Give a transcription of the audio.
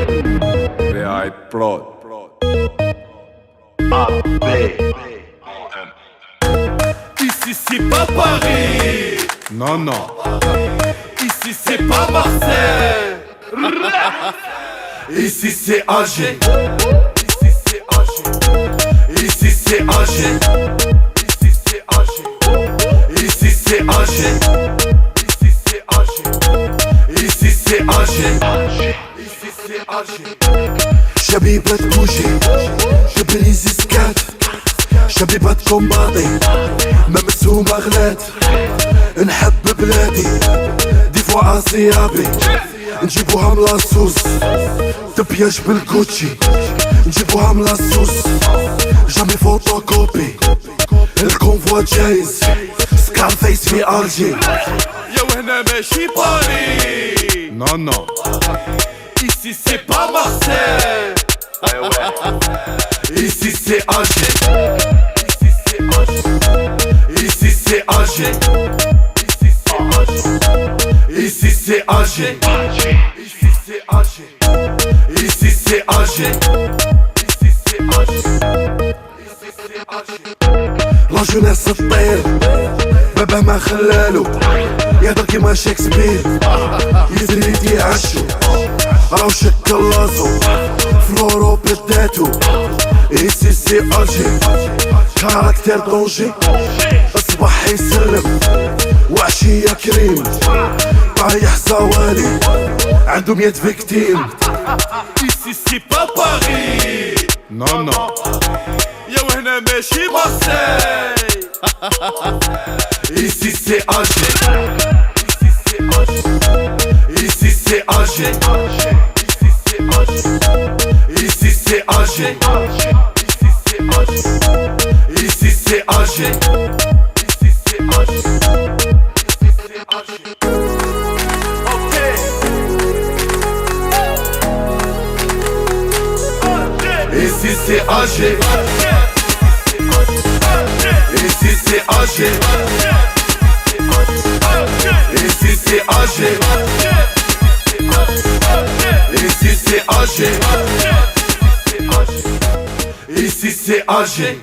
VI Prod. Ici c'est pas Paris. Non, non. Ici c'est pas Marseille. Ici c'est Alger. Ici c'est Alger. Ici c'est Alger. Ici c'est Alger. Ici c'est Alger. Ici c'est Alger. Ici c'est Alger. Ici c'est Alger. شبيبة بوجي جبريزي سكات شبيبة كومباطي ما مسومة غلات نحب بلادي دي فوا اسيابي نجيبوها من لاصوص تبياج بالكوتشي نجيبوها من لاصوص جامي فوتوكوبي الكونفوا جايز سكارفيس في الجي يا وهنا ماشي باري. Non, non. Ici c'est pas Marseille. Ici c'est Alger. Ici c'est Alger. Ici c'est Alger. Ici c'est Alger. Ici c'est Alger. Ici c'est Alger. Ici c'est Alger. Ici c'est Alger. لا جوناس الطير بابا ما خلالو يهضر كيما شكسبير يزريد يعشو راو شكل راسو في الاوروب داتو ايسي سي الجي كاركتير دونجي الصباح يسلم وعشية كريم طايح زوالي عنده 100 فيكتيم. Ici c'est pas Paris. Non, non. يا وهنا ماشي مارسيل. Ici c'est Alger. Ici c'est Alger. Ici c'est Alger. Ici c'est Alger. Ici c'est Alger. Ici c'est Alger. Ici c'est Alger. Ici c'est Alger. Ok. Ici c'est Alger. Ici c'est Alger. Ici c'est Alger. Ici c'est Alger. Ici c'est Alger.